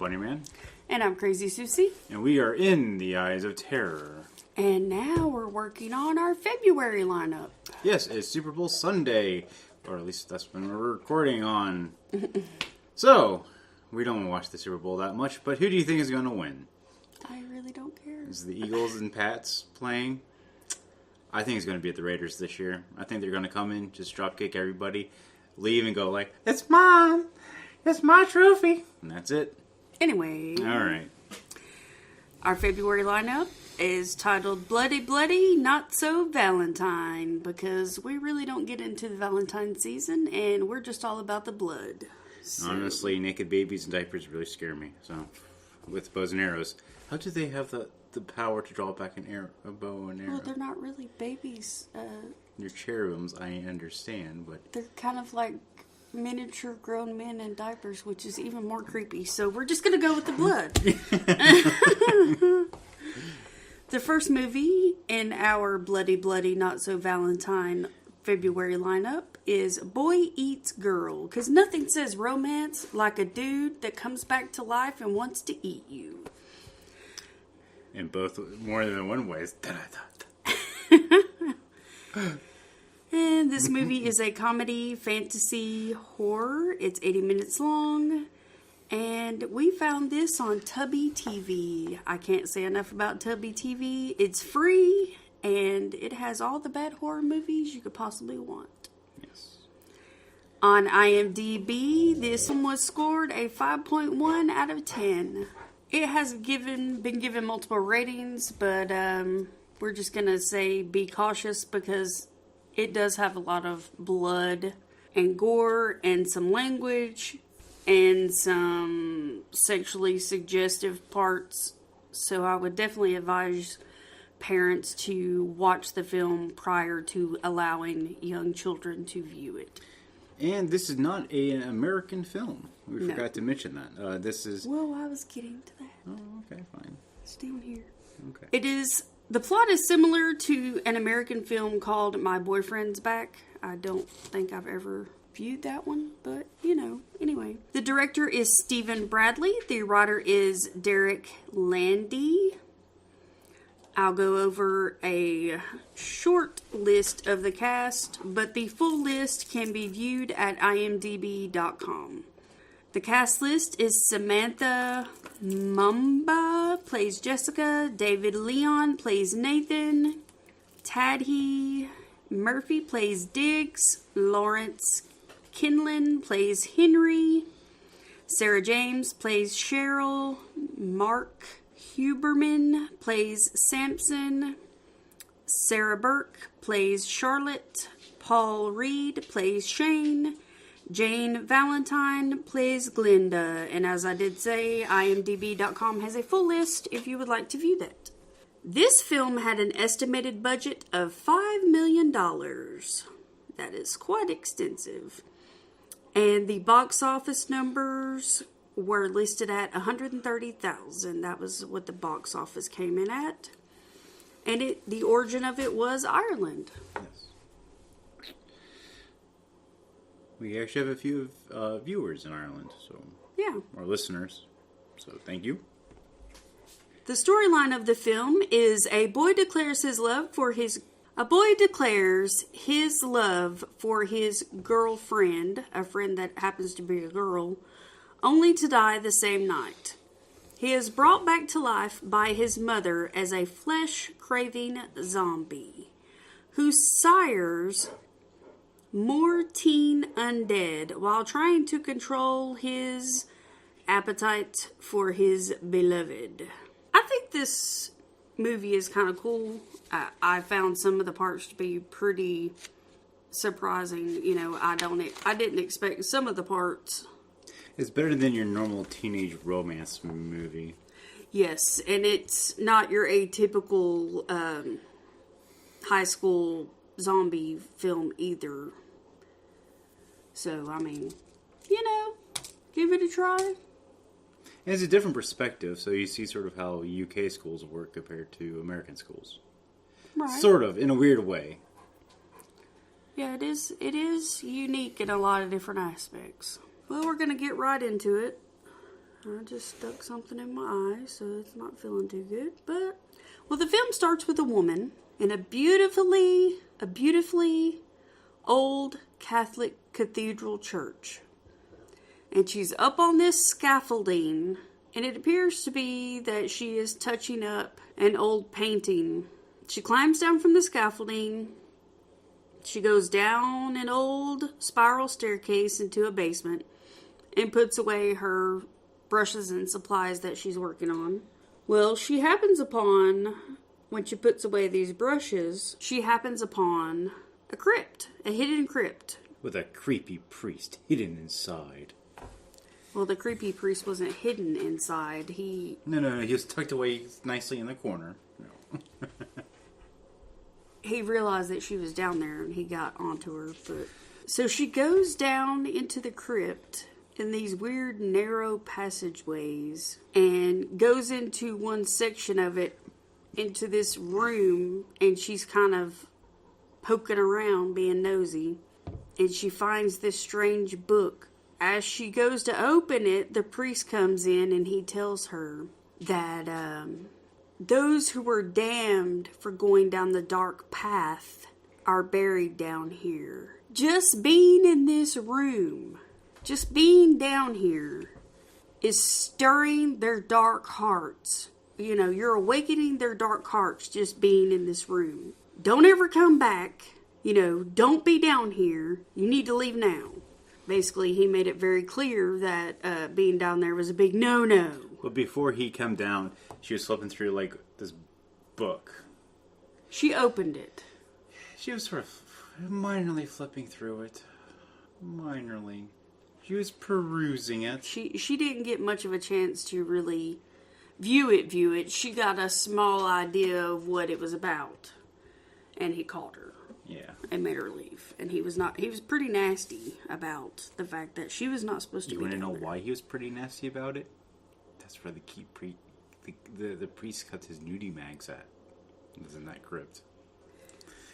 Funny Man. And I'm Crazy Susie. And we are in the Eyes of Terror. And now we're working on our February lineup. Yes, it's Super Bowl Sunday. Or at least that's when we're recording on. So, we don't watch the Super Bowl that much, but who do you think is going to win? I really don't care. Is the Eagles and Pats playing? I think it's going to be at the Raiders this year. I think they're going to come in, just dropkick everybody, leave and go like, "It's mine! It's my trophy!" And that's it. Anyway. Alright. Our February lineup is titled Bloody Bloody Not So Valentine, because we really don't get into the Valentine season and we're just all about the blood. So. Honestly, naked babies and diapers really scare me. So, with bows and arrows, how do they have the power to draw back a bow and arrow? Well, they're not really babies. They're cherubims, I understand, but they're kind of like miniature grown men in diapers, which is even more creepy. So we're just going to go with the blood. The first movie in our Bloody Bloody Not So Valentine February lineup is Boy Eats Girl, because nothing says romance like a dude that comes back to life and wants to eat you. In both, more than one ways. And this movie is a comedy, fantasy, horror. It's 80 minutes long. And we found this on Tubby TV. I can't say enough about Tubby TV. It's free, and it has all the bad horror movies you could possibly want. Yes. On IMDb, this one was scored a 5.1 out of 10. It has been given multiple ratings, but we're just going to say be cautious because it does have a lot of blood and gore and some language and some sexually suggestive parts. So I would definitely advise parents to watch the film prior to allowing young children to view it. And this is not an American film. We forgot to mention that. This is... Well, I was getting to that. Oh, okay, fine. It's down here. Okay. The plot is similar to an American film called My Boyfriend's Back. I don't think I've ever viewed that one, but, anyway. The director is Stephen Bradley. The writer is Derek Landy. I'll go over a short list of the cast, but the full list can be viewed at imdb.com. The cast list is Samantha Mumba plays Jessica, David Leon plays Nathan, Tadhee Murphy plays Diggs, Lawrence Kinlan plays Henry, Sarah James plays Cheryl, Mark Huberman plays Samson, Sarah Burke plays Charlotte, Paul Reed plays Shane, Jane Valentine plays Glinda, and as I did say, imdb.com has a full list if you would like to view that. This film had an estimated budget of $5 million. That is quite extensive. And the box office numbers were listed at $130,000. That was what the box office came in at. And the origin of it was Ireland. Yes. We actually have a few viewers in Ireland, so yeah, or listeners. So thank you. The storyline of the film is a boy declares his love for his girlfriend, a friend that happens to be a girl, only to die the same night. He is brought back to life by his mother as a flesh-craving zombie, who sires more teen undead while trying to control his appetite for his beloved. I think this movie is kind of cool. I found some of the parts to be pretty surprising. I didn't expect some of the parts. It's better than your normal teenage romance movie. Yes, and it's not your atypical high school zombie film either. So, give it a try. And it's a different perspective, so you see sort of how UK schools work compared to American schools. Right. Sort of, in a weird way. Yeah, it is unique in a lot of different aspects. Well, we're going to get right into it. I just stuck something in my eye, so it's not feeling too good. But, well, the film starts with a woman in a beautifully old Catholic cathedral church. And she's up on this scaffolding, and it appears to be that she is touching up an old painting. She climbs down from the scaffolding. She goes down an old spiral staircase into a basement and puts away her brushes and supplies that she's working on. Well, she happens upon, when she puts away these brushes, she happens upon a crypt, a hidden crypt. With a creepy priest hidden inside. Well, the creepy priest wasn't hidden inside. No, he was tucked away nicely in the corner. No. He realized that she was down there and he got onto her. So she goes down into the crypt in these weird narrow passageways and goes into one section of it, into this room, and she's kind of poking around being nosy, and she finds this strange book. As she goes to open it, the priest comes in and he tells her that those who were damned for going down the dark path are buried down here. Just being in this room, just being down here, is stirring their dark hearts. You know, you're awakening their dark hearts just being in this room. Don't ever come back. You know, don't be down here. You need to leave now. Basically, he made it very clear that being down there was a big no-no. But before he come down, she was flipping through, like, this book. She opened it. She was sort of minorly flipping through it. Minorly. She was perusing it. She didn't get much of a chance to really view it. She got a small idea of what it was about. And he called her. Yeah. And made her leave. And he was pretty nasty about the fact that she was not supposed to be down there. You want to know why he was pretty nasty about it? That's where the priest cuts his nudie mags at. It was in that crypt.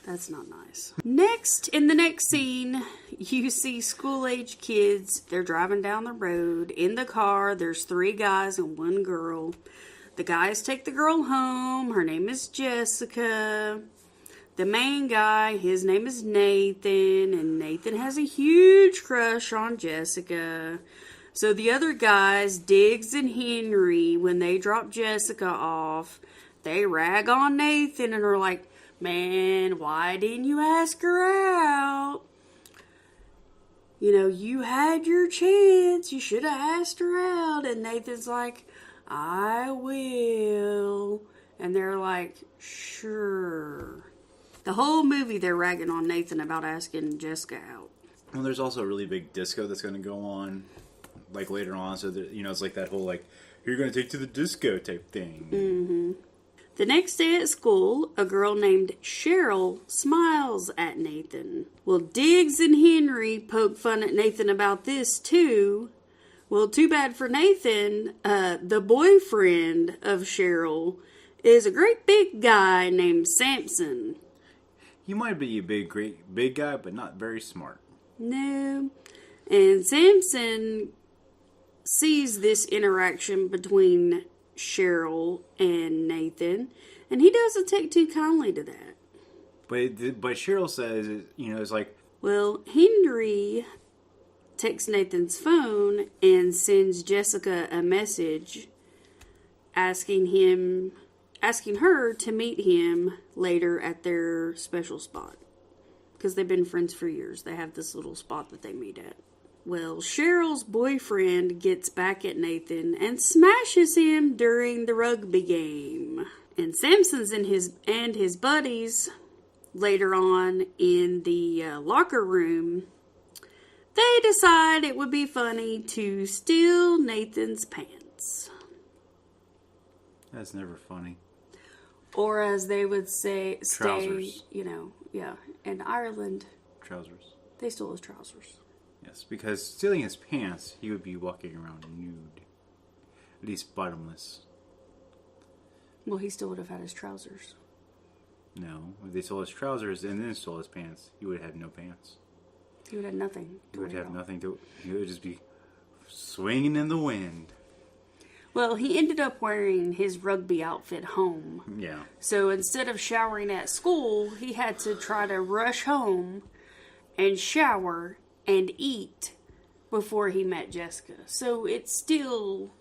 That's not nice. Next, in the next scene, you see school-age kids. They're driving down the road. In the car, there's 3 guys and 1 girl. The guys take the girl home. Her name is Jessica. The main guy, his name is Nathan, and Nathan has a huge crush on Jessica. So the other guys, Diggs and Henry, when they drop Jessica off, they rag on Nathan and are like, "Man, why didn't you ask her out? You know, you had your chance. You should have asked her out." And Nathan's like, "I will." And they're like, "Sure." The whole movie they're ragging on Nathan about asking Jessica out. Well, there's also a really big disco that's going to go on, like, later on. So, it's like that whole, like, you're going to take to the disco type thing. Mm-hmm. The next day at school, a girl named Cheryl smiles at Nathan. Well, Diggs and Henry poke fun at Nathan about this, too. Well, too bad for Nathan. The boyfriend of Cheryl is a great big guy named Samson. He might be a big guy, but not very smart. No. And Samson sees this interaction between Cheryl and Nathan, and he doesn't take too kindly to that. But Cheryl says, it's like... Well, Henry takes Nathan's phone and sends Jessica a message asking her to meet him later at their special spot. Because they've been friends for years. They have this little spot that they meet at. Well, Cheryl's boyfriend gets back at Nathan and smashes him during the rugby game. And Samson's and his buddies later on in the locker room, they decide it would be funny to steal Nathan's pants. That's never funny. Or as they would say, trousers. In Ireland. Trousers. They stole his trousers. Yes, because stealing his pants, he would be walking around nude. At least bottomless. Well, he still would have had his trousers. No, if they stole his trousers and then stole his pants, he would have no pants. He would have nothing. He would have nothing to... He would just be swinging in the wind. Well, he ended up wearing his rugby outfit home. Yeah. So instead of showering at school, he had to try to rush home and shower and eat before he met Jessica. So it still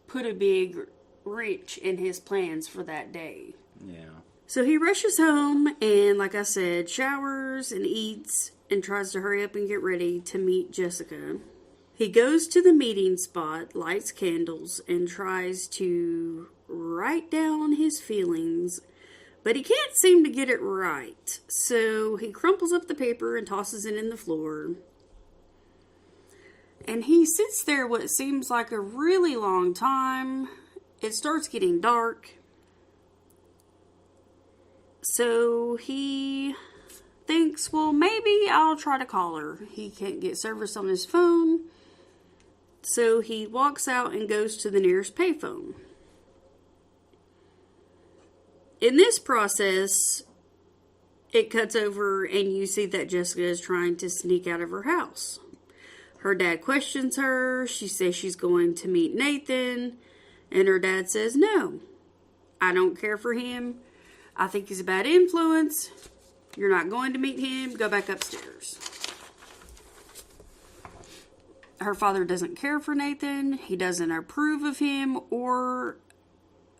put a big wrench in his plans for that day. Yeah. So he rushes home and, like I said, showers and eats and tries to hurry up and get ready to meet Jessica. He goes to the meeting spot, lights candles, and tries to write down his feelings, but he can't seem to get it right. So he crumples up the paper and tosses it in the floor. And he sits there what seems like a really long time. It starts getting dark. So he thinks, well, maybe I'll try to call her. He can't get service on his phone. So he walks out and goes to the nearest payphone. In this process, it cuts over and you see that Jessica is trying to sneak out of her house. Her dad questions her. She says she's going to meet Nathan. And her dad says, no, I don't care for him. I think he's a bad influence. You're not going to meet him. Go back upstairs. Her father doesn't care for Nathan. He doesn't approve of him or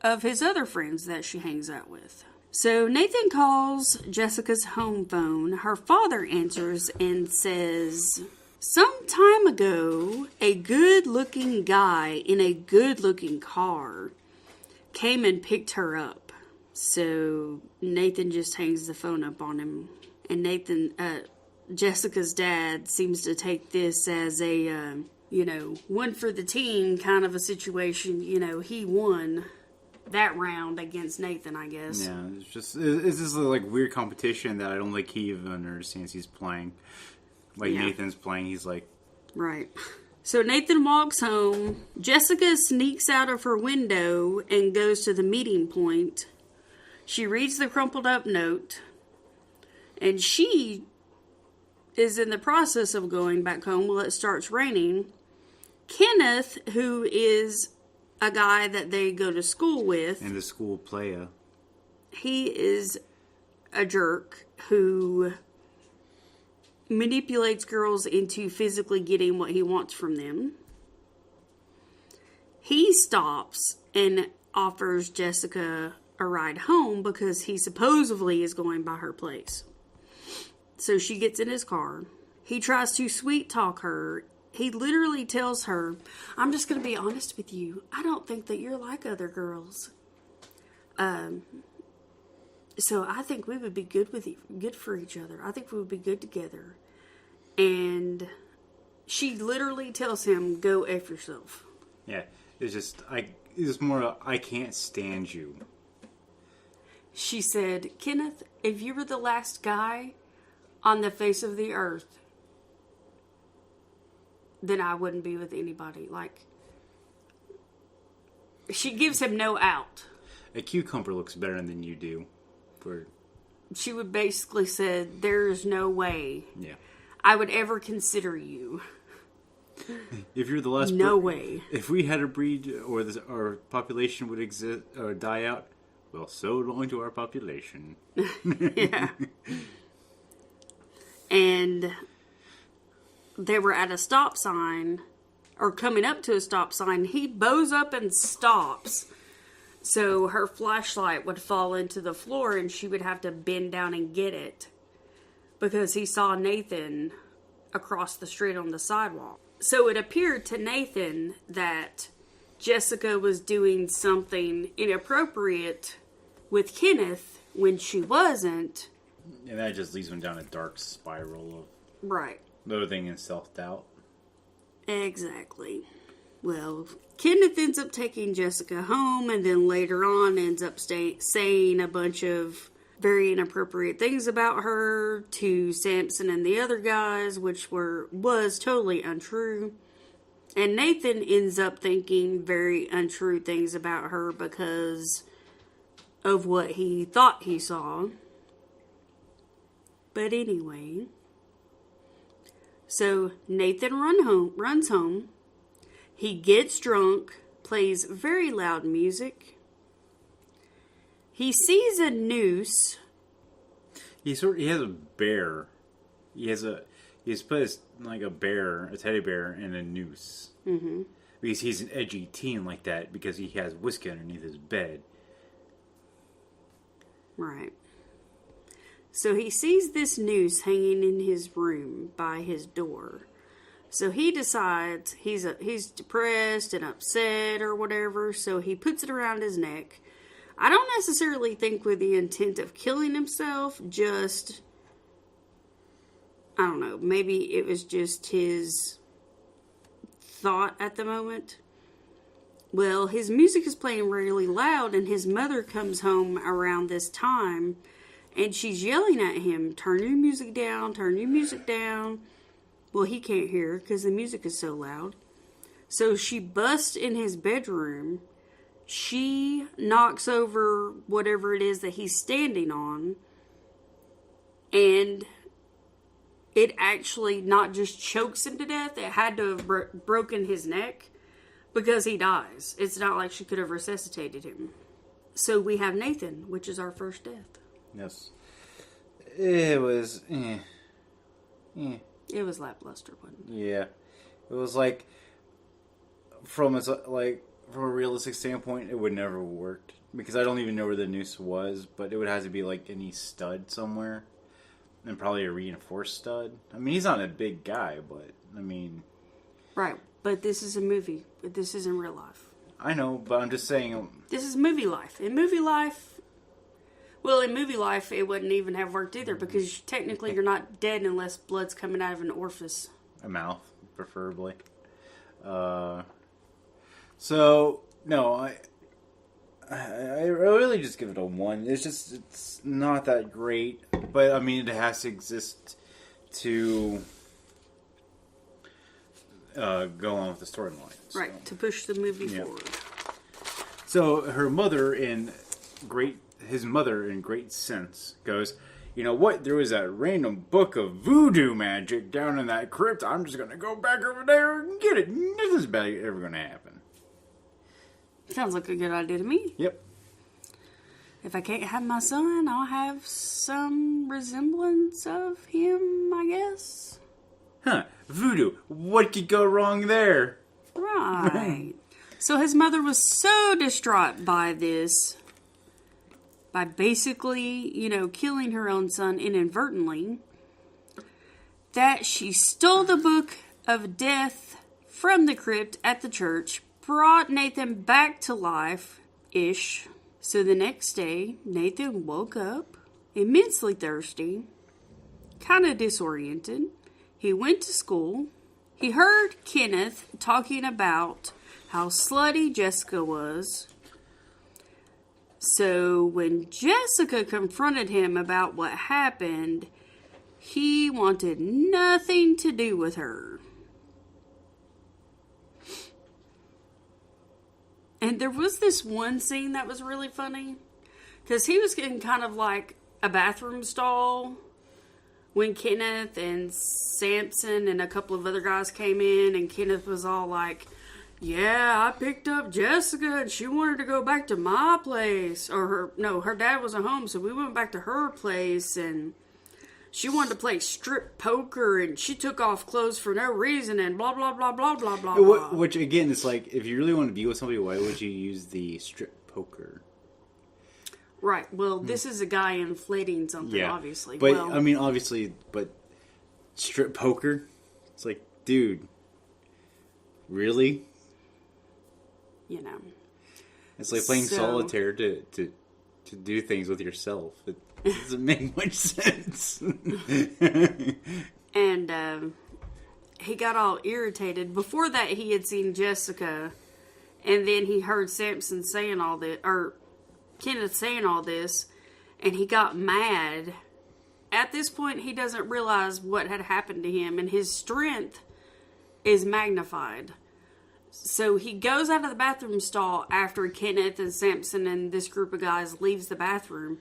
of his other friends that she hangs out with. So Nathan calls Jessica's home phone. Her father answers and says, some time ago, a good-looking guy in a good-looking car came and picked her up. So Nathan just hangs the phone up on him. And Jessica's dad seems to take this as a, one for the team kind of a situation. He won that round against Nathan, I guess. Yeah, it's just like weird competition that I don't think he even understands he's playing. Like, yeah. Nathan's playing, he's like... Right. So Nathan walks home. Jessica sneaks out of her window and goes to the meeting point. She reads the crumpled up note. And she is in the process of going back home while it starts raining. Kenneth, who is a guy that they go to school with... And the school playa. He is a jerk who... manipulates girls into physically getting what he wants from them. He stops and offers Jessica a ride home because he supposedly is going by her place. So she gets in his car. He tries to sweet talk her. He literally tells her, I'm just going to be honest with you. I don't think that you're like other girls. So I think we would be good for each other. I think we would be good together. And she literally tells him, go F yourself. Yeah, it's more, I can't stand you. She said, Kenneth, if you were the last guy on the face of the earth, then I wouldn't be with anybody. Like, she gives him no out. A cucumber looks better than you do. She would basically said, there's no way I would ever consider you. If you're the last no way. If we had a breed or our population would exist or die out, well, so long to our population. Yeah. And they were at a stop sign, or coming up to a stop sign. He bows up and stops. So her flashlight would fall into the floor and she would have to bend down and get it. Because he saw Nathan across the street on the sidewalk. So it appeared to Nathan that Jessica was doing something inappropriate with Kenneth when she wasn't. And that just leads him down a dark spiral of right. loathing and self-doubt. Exactly. Well, Kenneth ends up taking Jessica home and then later on ends up saying a bunch of very inappropriate things about her to Samson and the other guys, which was totally untrue. And Nathan ends up thinking very untrue things about her because of what he thought he saw. But anyway, so Nathan runs home. He gets drunk, plays very loud music. He sees a noose. He has a bear. He's put like a bear, a teddy bear, in a noose. Mm-hmm. Because he's an edgy teen like that because he has whiskey underneath his bed. Right. So he sees this noose hanging in his room by his door. So he decides he's depressed and upset or whatever, so he puts it around his neck. I don't necessarily think with the intent of killing himself, just, I don't know, maybe it was just his thought at the moment. Well, his music is playing really loud, and his mother comes home around this time, and she's yelling at him, turn your music down, turn your music down. Well, he can't hear because the music is so loud. So she busts in his bedroom. She knocks over whatever it is that he's standing on. And it actually not just chokes him to death. It had to have broken his neck because he dies. It's not like she could have resuscitated him. So we have Nathan, which is our first death. Yes. It was... It was lackluster, wasn't it? Yeah. It was like... From a realistic standpoint, it would never have worked. Because I don't even know where the noose was, but it would have to be like any stud somewhere. And probably a reinforced stud. I mean, he's not a big guy, but, I mean... Right, but this is a movie. This isn't real life. I know, but I'm just saying... This is movie life. In movie life, it wouldn't even have worked either, because technically you're not dead unless blood's coming out of an orifice. A mouth, preferably. So, no, I really just give it a 1. It's not that great, but I mean, it has to exist to go on with the storyline. So. Right, to push the movie forward. So his mother, in great sense, goes, you know what? There was that random book of voodoo magic down in that crypt. I'm just gonna go back over there and get it. Nothing's bad ever gonna happen. Sounds like a good idea to me. Yep. If I can't have my son, I'll have some resemblance of him, I guess. Huh. Voodoo. What could go wrong there? Right. So his mother was so distraught by this, by basically, killing her own son inadvertently, that she stole the book of death from the crypt at the church, brought Nathan back to life-ish. So the next day, Nathan woke up immensely thirsty, kind of disoriented. He went to school. He heard Kenneth talking about how slutty Jessica was. So when Jessica confronted him about what happened, he wanted nothing to do with her. And there was this one scene that was really funny, because he was getting kind of like a bathroom stall when Kenneth and Samson and a couple of other guys came in, and Kenneth was all like, yeah, I picked up Jessica and she wanted to go back to my place. Or her dad wasn't home, so we went back to her place, and she wanted to play strip poker, and she took off clothes for no reason, and blah, blah, blah, blah, blah, blah, blah. Which, again, it's like, if you really want to be with somebody, why would you use the strip poker? Right. Well, this is a guy inflating something, obviously. But, obviously, but strip poker? It's like, dude, really? It's like playing solitaire to do things with yourself. It doesn't make much sense. And he got all irritated. Before that, he had seen Jessica, and then he heard Samson saying all this, or Kenneth saying all this, and he got mad. At this point, he doesn't realize what had happened to him, and his strength is magnified. So he goes out of the bathroom stall after Kenneth and Samson and this group of guys leaves the bathroom,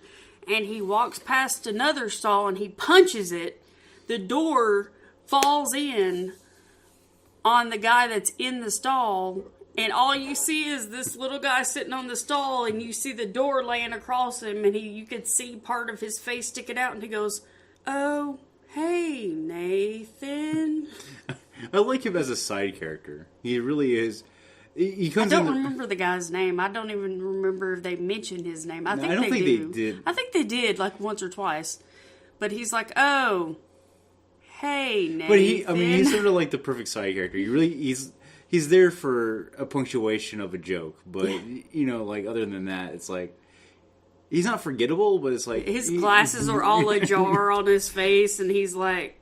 and he walks past another stall and he punches it. The door falls in on the guy that's in the stall, And all you see is this little guy sitting on the stall, and you see the door laying across him, and you could see part of his face sticking out, and he goes, "Oh, hey, Nathan." I like him as a side character. He really is. He comes I don't remember the guy's name. I don't even remember if they mentioned his name. I don't think they did. I think they did, like, once or twice. But he's like, "Oh, hey, Nathan." But he's sort of like the perfect side character. He's there for a punctuation of a joke, but like other than that, it's like he's not forgettable. But it's like his glasses are all ajar on his face, and he's like,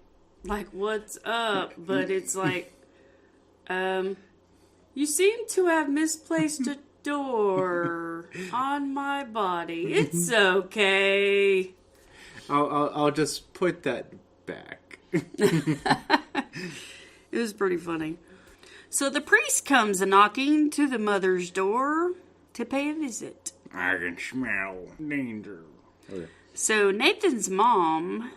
"What's up?" But it's like, you seem to have misplaced a door on my body. It's okay. I'll just put that back. It was pretty funny. So the priest comes knocking to the mother's door to pay a visit. I can smell danger. Okay. So Nathan's mom,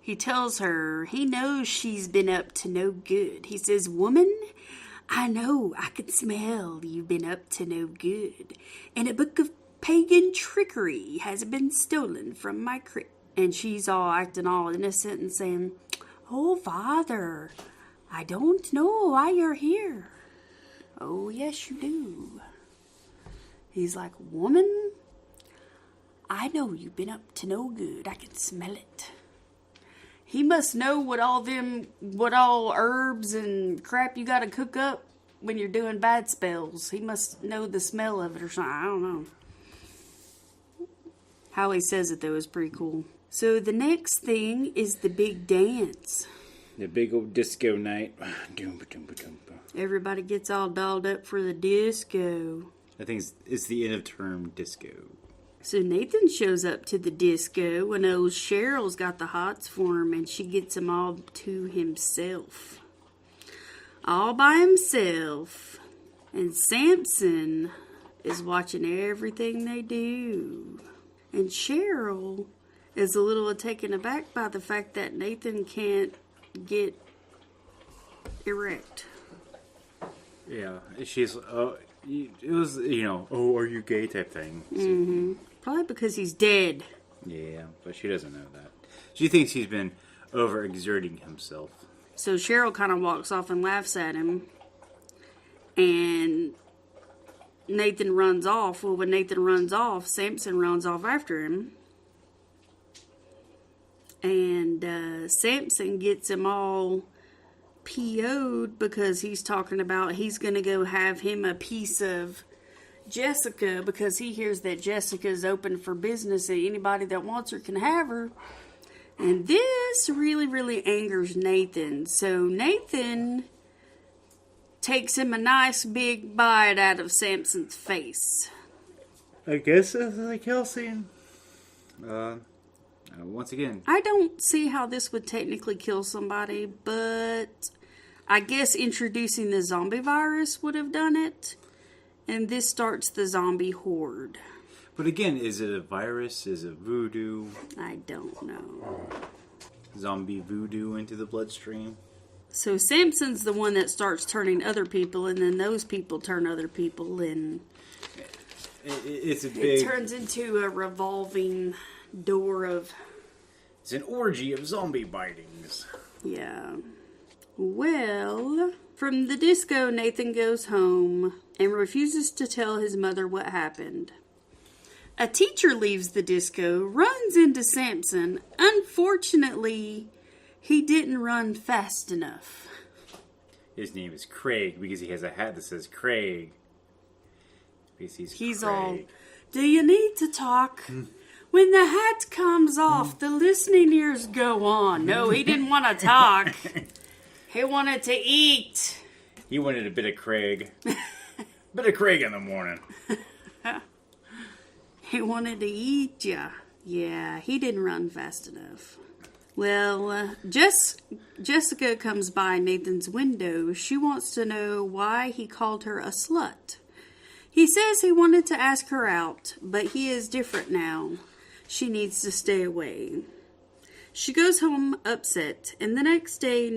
he tells her he knows she's been up to no good. He says, "Woman, I know I can smell you've been up to no good. And a book of pagan trickery has been stolen from my crypt." And she's all acting all innocent and saying, "Oh, Father, I don't know why you're here." "Oh, yes, you do." He's like, "Woman, I know you've been up to no good. I can smell it." He must know what all herbs and crap you gotta cook up when you're doing bad spells. He must know the smell of it or something. I don't know. How he says it, though, is pretty cool. So the next thing is the big dance. The big old disco night. Everybody gets all dolled up for the disco. I think it's the end of term disco. So Nathan shows up to the disco and old Cheryl's got the hots for him, and she gets him all to himself. All by himself. And Samson is watching everything they do. And Cheryl is a little taken aback by the fact that Nathan can't get erect. Yeah, she's, it was, "Oh, are you gay?" type thing. So, Mm-hmm. Probably because he's dead. yeah, but she doesn't know that. She thinks he's been overexerting himself. So Cheryl kind of walks off and laughs at him. And Nathan runs off. Well, when Nathan runs off, Samson runs off after him. And Samson gets him all PO'd because he's talking about he's going to go have him a piece of Jessica because he hears that Jessica's open for business and anybody that wants her can have her. And this really, really angers Nathan. So Nathan takes him a nice big bite out of Samson's face. I guess it's a kill scene. Once again, I don't see how this would technically kill somebody, but I guess introducing the zombie virus would have done it. And this starts the zombie horde. But again, is it a virus? Is it voodoo? I don't know. Zombie voodoo into the bloodstream? So Samson's the one that starts turning other people, and then those people turn other people, and it's a big... It turns into a revolving door of... It's an orgy of zombie bitings. Yeah. Well, from the disco, Nathan goes home and refuses to tell his mother what happened. A teacher leaves the disco, runs into Samson. Unfortunately, he didn't run fast enough. His name is Craig because he has a hat that says Craig. Because he's Craig. All, "Do you need to talk?" When the hat comes off, the listening ears go on. No, he didn't want to talk. He wanted to eat. He wanted a bit of Craig. Bit of Craig in the morning. He wanted to eat ya. Yeah, he didn't run fast enough. Well, Jessica comes by Nathan's window. She wants to know why he called her a slut. He says he wanted to ask her out, but he is different now. She needs to stay away. She goes home upset, and the next day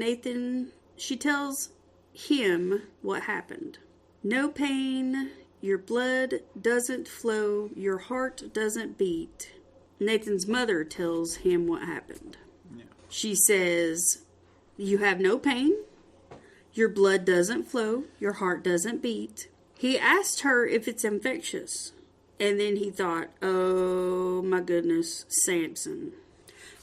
she tells him what happened. No pain, your blood doesn't flow, your heart doesn't beat. Nathan's mother tells him what happened. Yeah. She says, you have no pain, your blood doesn't flow, your heart doesn't beat. He asked her if it's infectious. And then he thought, oh my goodness, Samson.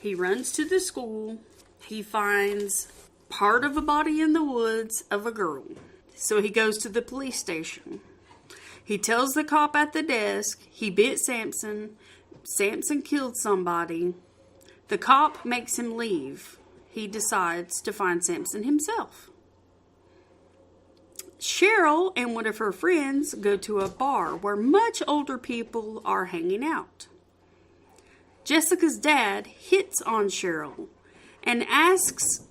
He runs to the school. He finds part of a body in the woods of a girl. So he goes to the police station. He tells the cop at the desk he bit Samson. Samson killed somebody. The cop makes him leave. He decides to find Samson himself. Cheryl and one of her friends go to a bar where much older people are hanging out. Jessica's dad hits on Cheryl and asks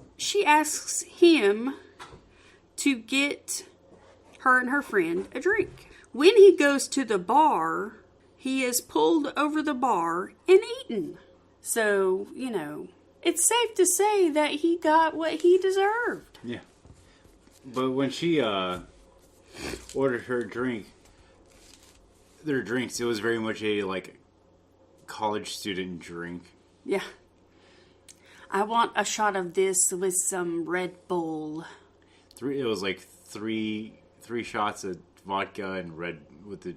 him to get her and her friend a drink. When he goes to the bar, he is pulled over the bar and eaten. So, it's safe to say that he got what he deserved. Yeah. But when she ordered her their drinks, it was very much a, college student drink. Yeah. I want a shot of this with some Red Bull. It was three shots of vodka and with a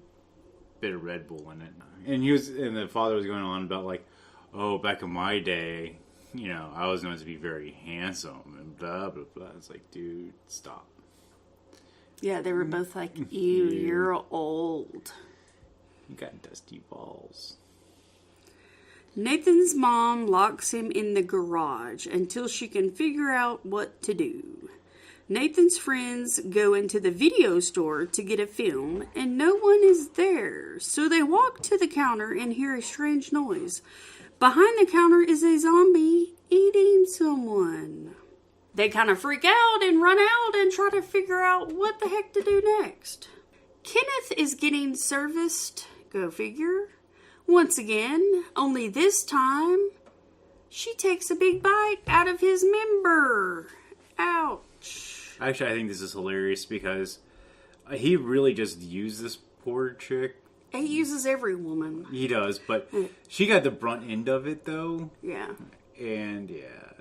bit of Red Bull in it. And the father was going on about back in my day, I was known to be very handsome and blah blah blah. It's like, dude, stop. Yeah, they were both like, ew, you're old. You got dusty balls. Nathan's mom locks him in the garage until she can figure out what to do. Nathan's friends go into the video store to get a film, and no one is there. So they walk to the counter and hear a strange noise. Behind the counter is a zombie eating someone. They kind of freak out and run out and try to figure out what the heck to do next. Kenneth is getting serviced, go figure. Once again, only this time, she takes a big bite out of his member. Ouch. Actually, I think this is hilarious because he really just used this poor chick. He uses every woman. He does, but she got the brunt end of it, though. Yeah. And, yeah.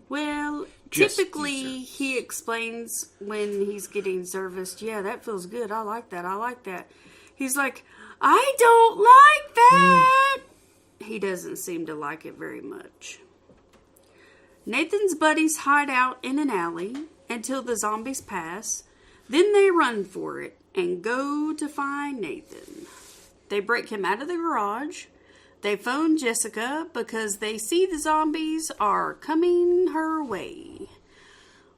Well, typically, he explains when he's getting serviced, yeah, that feels good. I like that. He's like, I don't like that. He doesn't seem to like it very much. Nathan's buddies hide out in an alley until the zombies pass. Then they run for it and go to find Nathan. They break him out of the garage. They phone Jessica because they see the zombies are coming her way.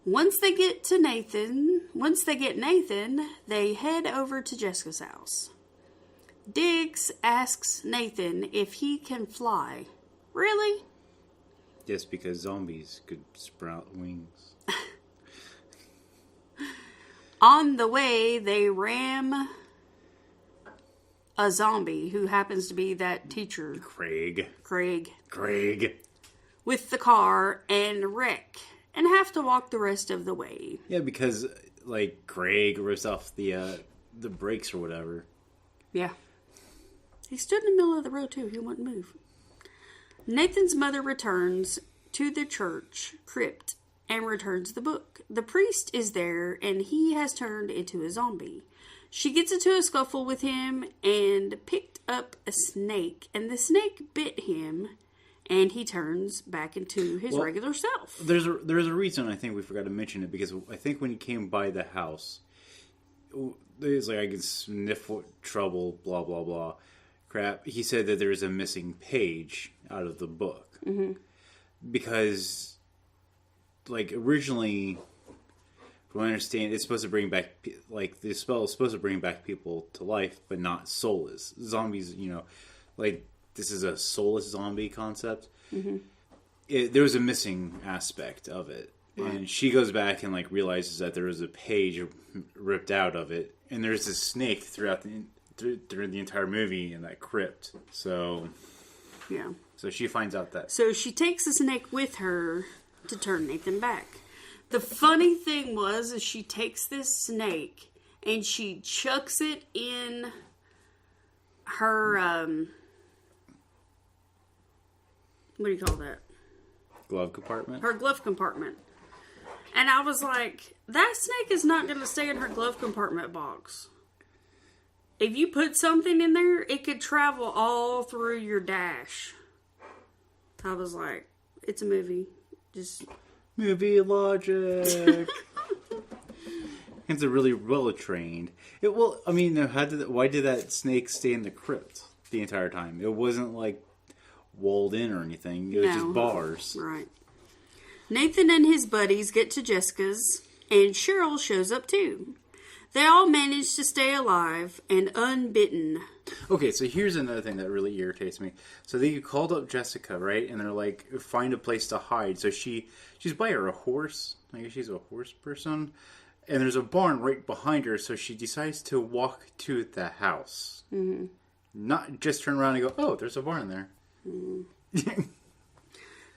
Once they get Nathan, they head over to Jessica's house. Diggs asks Nathan if he can fly. Really? Yes, because zombies could sprout wings. On the way, they ram a zombie who happens to be that teacher. Craig. With the car and wreck and have to walk the rest of the way. Yeah, because, Craig rips off the brakes or whatever. Yeah. He stood in the middle of the road, too. He wouldn't move. Nathan's mother returns to the church crypt and returns the book. The priest is there, and he has turned into a zombie. She gets into a scuffle with him and picked up a snake, and the snake bit him, and he turns back into his regular self. There's a reason I think we forgot to mention it, because I think when he came by the house, it's I can sniff trouble, blah, blah, blah, crap. He said that there's a missing page out of the book. Mm-hmm. Because, originally, from what I understand, it's supposed to bring back, the spell is supposed to bring back people to life, but not soulless. Zombies, this is a soulless zombie concept. Mm-hmm. There was a missing aspect of it. Right. And she goes back and, realizes that there was a page ripped out of it. And there's this snake throughout during the entire movie in that crypt. So, yeah. So she finds out that. So she takes the snake with her to turn Nathan back. The funny thing is she takes this snake and she chucks it in her, what do you call that? Glove compartment? Her glove compartment. And I was like, that snake is not going to stay in her glove compartment box. If you put something in there, it could travel all through your dash. I was like, it's a movie. Just movie logic. It's a really well trained. Why did that snake stay in the crypt the entire time? It wasn't like walled in or anything. It was just bars. Right. Nathan and his buddies get to Jessica's, and Cheryl shows up too. They all manage to stay alive and unbitten. Okay, so here's another thing that really irritates me. So they called up Jessica, right? And they're like, find a place to hide. So she's by a horse. I guess she's a horse person. And there's a barn right behind her. So she decides to walk to the house. Mm-hmm. Not just turn around and go, oh, there's a barn there. Mm-hmm.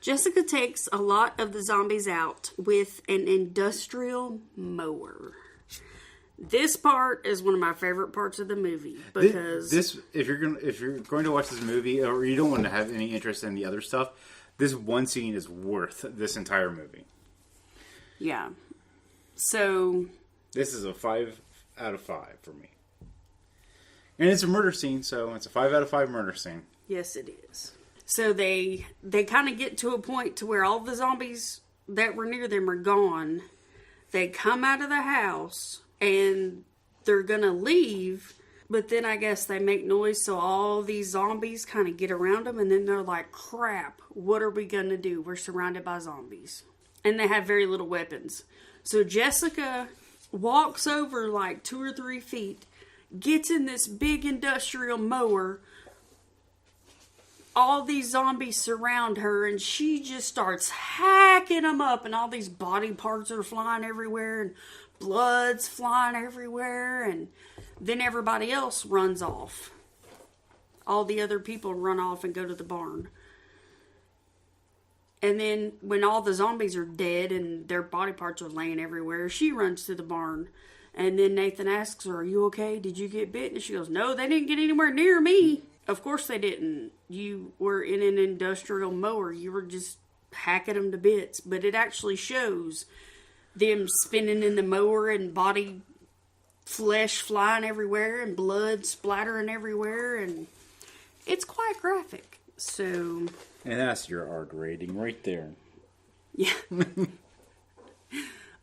Jessica takes a lot of the zombies out with an industrial mower. This part is one of my favorite parts of the movie because if you're going to watch this movie or you don't want to have any interest in the other stuff, this one scene is worth this entire movie. Yeah. So this is a 5 out of 5 for me. And it's a murder scene, so it's a 5 out of 5 murder scene. Yes, it is. So they kind of get to a point to where all the zombies that were near them are gone. They come out of the house and they're gonna leave, but then I guess they make noise, so all these zombies kind of get around them, and then they're like, crap, what are we gonna do? We're surrounded by zombies. And they have very little weapons. So Jessica walks over like 2 or 3 feet, gets in this big industrial mower. All these zombies surround her, and she just starts hacking them up, and all these body parts are flying everywhere, and blood's flying everywhere, and then everybody else runs off. All the other people run off and go to the barn. And then when all the zombies are dead and their body parts are laying everywhere, she runs to the barn. And then Nathan asks her, are you okay? Did you get bit? And she goes, no, they didn't get anywhere near me. Of course they didn't. You were in an industrial mower. You were just hacking them to bits. But it actually shows them spinning in the mower and body flesh flying everywhere and blood splattering everywhere. And it's quite graphic. So. And that's your art rating right there. Yeah.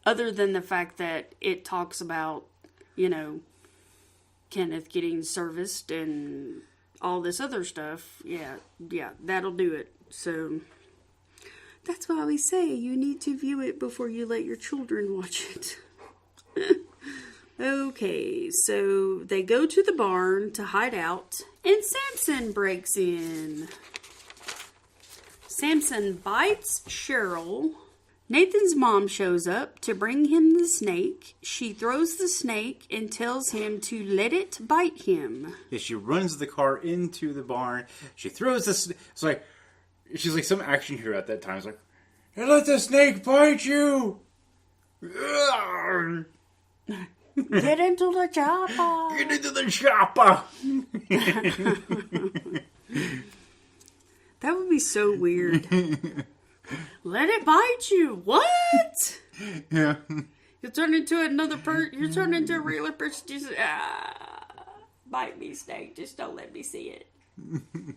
Other than the fact that it talks about, Kenneth getting serviced and all this other stuff. Yeah, that'll do it. So, that's why we say you need to view it before you let your children watch it. Okay, so they go to the barn to hide out, and Samson breaks in. Samson bites Cheryl. Nathan's mom shows up to bring him the snake. She throws the snake and tells him to let it bite him. Yeah, she runs the car into the barn. She throws the snake. It's like, she's like some action hero at that time. It's like, hey, let the snake bite you! Get into the chopper! Get into the chopper! That would be so weird. Let it bite you. What? Yeah. You turn into another person. You turn into a regular person. Just bite me, snake. Just don't let me see it. Could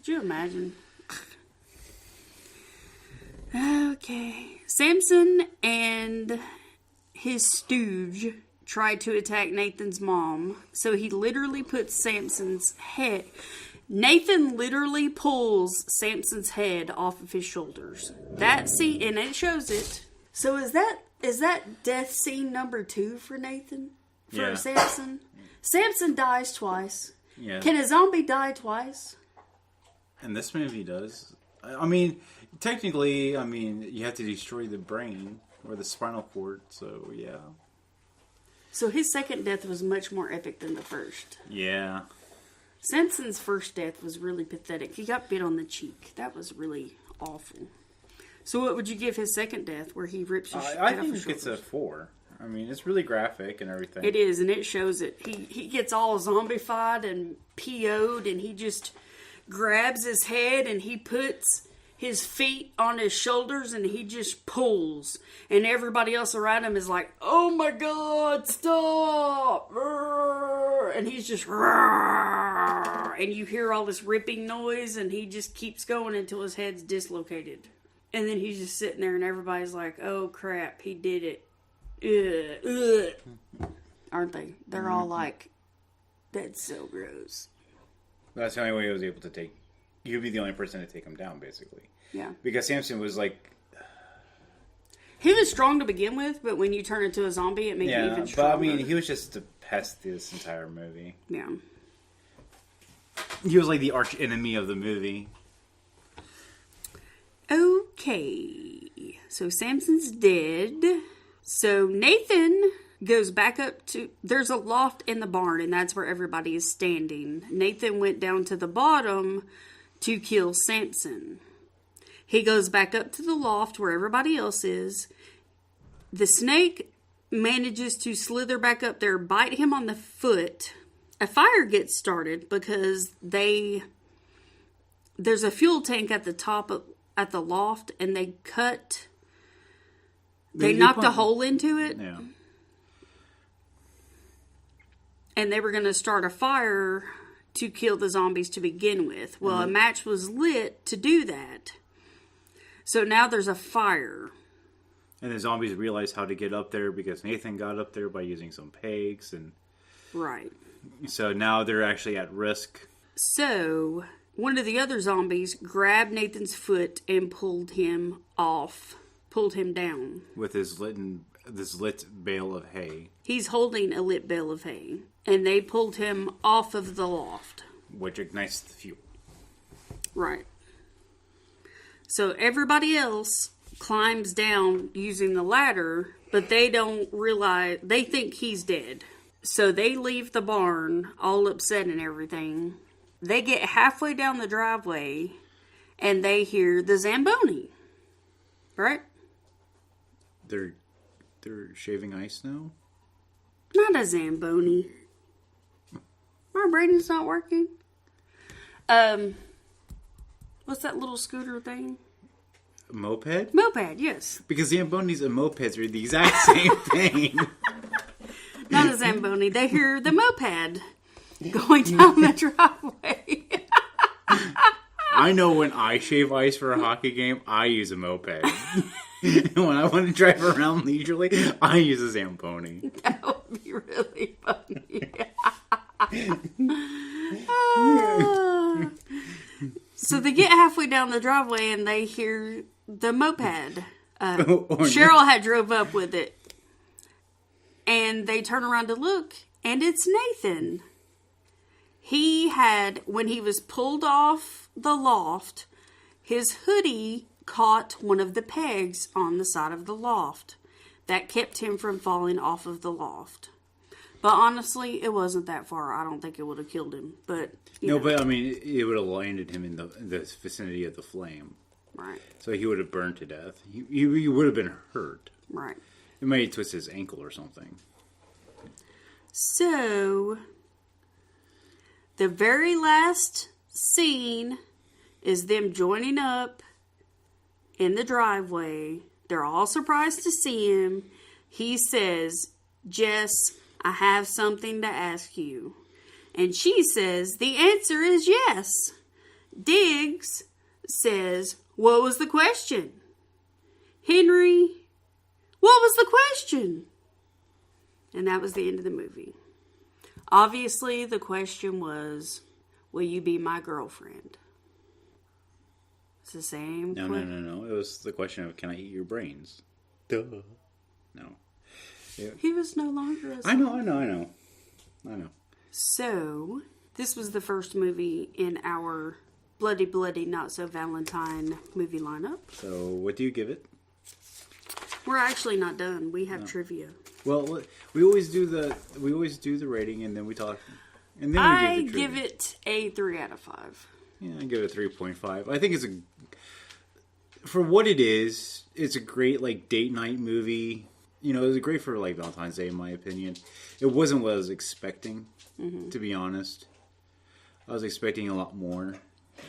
you imagine? Okay. Samson and his stooge tried to attack Nathan's mom, so he literally puts Samson's head. Nathan literally pulls Samson's head off of his shoulders. That scene, and it shows it. So is that death scene number 2 for Nathan? For Samson? Samson dies twice. Yeah. Can a zombie die twice? And this movie does. I mean, technically, you have to destroy the brain or the spinal cord, so yeah. So his second death was much more epic than the first. Yeah. Samson's first death was really pathetic. He got bit on the cheek. That was really awful. So what would you give his second death where he rips his head off his shoulders? I think it's a 4. I mean, it's really graphic and everything. It is, and it shows it. He gets all zombified and PO'd, and he just grabs his head and he puts his feet on his shoulders and he just pulls. And everybody else around him is like, oh my God, stop! And he's just... And you hear all this ripping noise and he just keeps going until his head's dislocated. And then he's just sitting there and everybody's like, oh crap, he did it. Ugh. Aren't they? They're all like, that's so gross. That's the only way he was able to take... You'd be the only person to take him down, basically. Yeah. Because Samson was like... He was strong to begin with, but when you turn into a zombie, it makes you even stronger. But I mean, he was just a pest this entire movie. Yeah. He was like the arch enemy of the movie. Okay. So Samson's dead. So Nathan goes back up to... There's a loft in the barn, and that's where everybody is standing. Nathan went down to the bottom to kill Samson. He goes back up to the loft where everybody else is. The snake manages to slither back up there, bite him on the foot. A fire gets started because there's a fuel tank at the top at the loft, and they knocked a hole into it. Yeah. And they were going to start a fire to kill the zombies to begin with. Well, a match was lit to do that. So now there's a fire. And the zombies realized how to get up there because Nathan got up there by using some pegs. And Right. so now they're actually at risk. So one of the other zombies grabbed Nathan's foot and pulled him down. With this lit bale of hay. He's holding a lit bale of hay. And they pulled him off of the loft. Which ignites the fuel. Right. So everybody else climbs down using the ladder, but they don't realize, they think he's dead. So they leave the barn all upset and everything. They get halfway down the driveway and they hear the Zamboni. Right? They're shaving ice now? Not a Zamboni. My brain is not working. What's that little scooter thing? A moped? Moped, yes. Because Zambonis and mopeds are the exact same thing. Not a Zamboni. They hear the moped going down the driveway. I know when I shave ice for a hockey game, I use a moped. And when I want to drive around leisurely, I use a Zamboni. That would be really funny. So they get halfway down the driveway and they hear the moped. Cheryl had drove up with it. And they turn around to look, and it's Nathan. He had, when he was pulled off the loft, his hoodie caught one of the pegs on the side of the loft. That kept him from falling off of the loft. But honestly, it wasn't that far. I don't think it would have killed him. But but I mean, it would have landed him in the vicinity of the flame. Right. So he would have burned to death. He would have been hurt. Right. It might have twisted his ankle or something. So, the very last scene is them joining up in the driveway. They're all surprised to see him. He says, Jess, I have something to ask you. And she says, the answer is yes. Diggs says, what was the question? Henry, what was the question? And that was the end of the movie. Obviously, the question was, will you be my girlfriend? It's the same question. No. It was the question of, can I eat your brains? Duh. No. Yeah. He was no longer a zombie. I know. So, this was the first movie in our Bloody Bloody Not So Valentine movie lineup. So, what do you give it? We're actually not done. We have trivia. Well, we always do the rating and then we talk. And then I give it a 3 out of 5. Yeah, I give it a 3.5. I think for what it is, it's a great like date night movie. you know, it was great for like Valentine's Day, in my opinion. It wasn't what I was expecting, to be honest. I was expecting a lot more.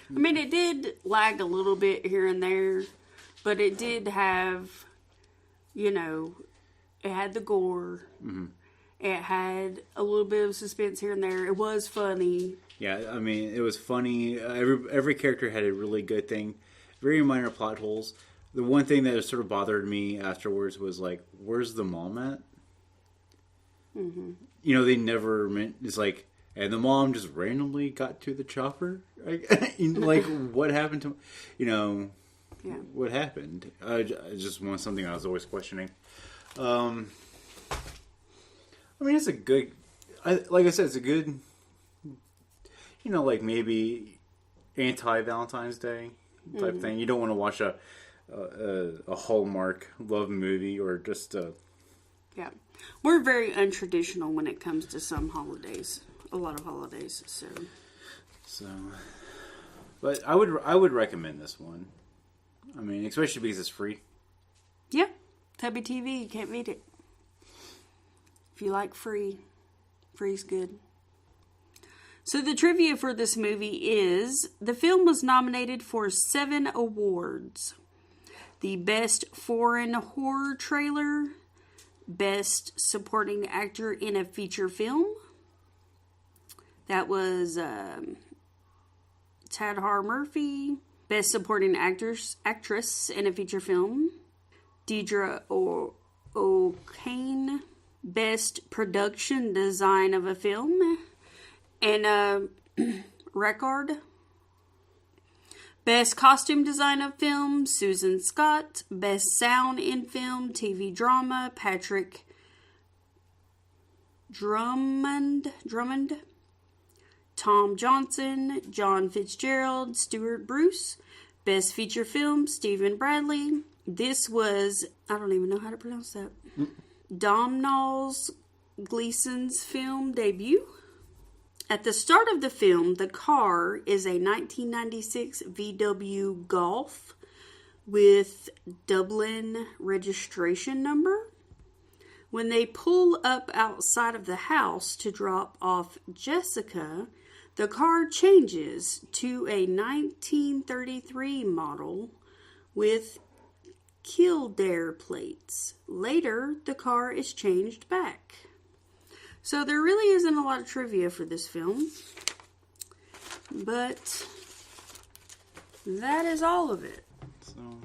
I mean, it did lag a little bit here and there, but it did have, you know, it had the gore. Mm-hmm. It had a little bit of suspense here and there. It was funny. Yeah, I mean, it was funny. Every character had a really good thing. Very minor plot holes. The one thing that sort of bothered me afterwards was like, where's the mom at? Mm-hmm. You know, they never meant, it's like, and the mom just randomly got to the chopper. Like, what happened to, you know, what happened? I just want something I was always questioning. I mean, it's a good, like I said, it's a good, you know, like maybe anti-Valentine's Day type thing. You don't want to watch a Hallmark love movie or just a... Yeah. We're very untraditional when it comes to some holidays. A lot of holidays, so... But I would recommend this one. I mean, especially because it's free. Yeah. Tubby TV, you can't beat it. If you like free, free's good. So the trivia for this movie is, the film was nominated for 7 awards. The Best Foreign Horror Trailer, Best Supporting Actor in a Feature Film. That was Tadhar Murphy. Best Supporting Actress in a Feature Film, Deidre O'Kane. Best Production Design of a Film, and Record. Best Costume Design of Film, Susan Scott. Best Sound in Film, TV Drama, Patrick Drummond. Tom Johnson, John Fitzgerald, Stuart Bruce. Best Feature Film, Stephen Bradley. This was, I don't even know how to pronounce that. Domhnall Gleeson's film debut. At the start of the film, the car is a 1996 VW Golf with Dublin registration number. When they pull up outside of the house to drop off Jessica, the car changes to a 1933 model with Kildare plates. Later, the car is changed back. So there really isn't a lot of trivia for this film, but that is all of it. So,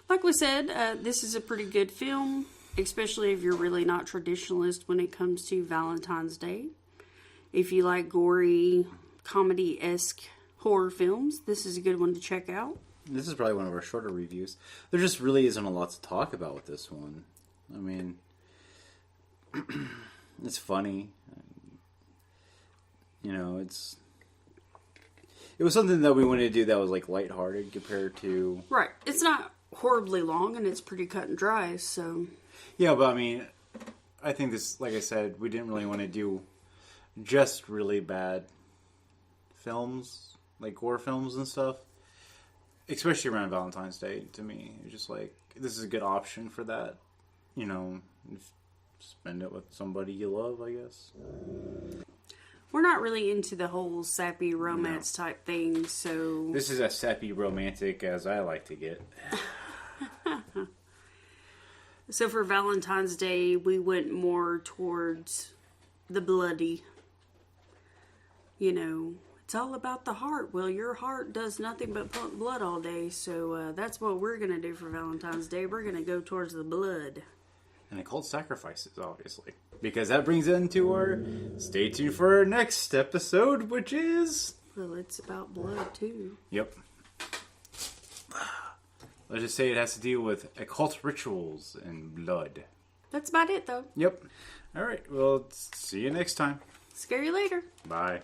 like we said, this is a pretty good film, especially if you're really not traditionalist when it comes to Valentine's Day. If you like gory, comedy-esque horror films, this is a good one to check out. This is probably one of our shorter reviews. There just really isn't a lot to talk about with this one. I mean, it's funny. You know, it was something that we wanted to do that was like lighthearted compared to... Right. It's not horribly long and it's pretty cut and dry, so... Yeah, but I mean, I think this, like I said, we didn't really want to do just really bad films, like horror films and stuff. Especially around Valentine's Day, to me. It's just like, this is a good option for that. You know, spend it with somebody you love, I guess. We're not really into the whole sappy romance type thing, so... This is as sappy romantic as I like to get. So for Valentine's Day, we went more towards the bloody. You know, it's all about the heart. Well, your heart does nothing but pump blood all day, so that's what we're going to do for Valentine's Day. We're going to go towards the blood. And occult sacrifices, obviously. Because that brings into our... Stay tuned for our next episode, which is... Well, it's about blood, too. Yep. Let's just say it has to deal with occult rituals and blood. That's about it, though. Yep. All right. Well, see you next time. Scare you later. Bye.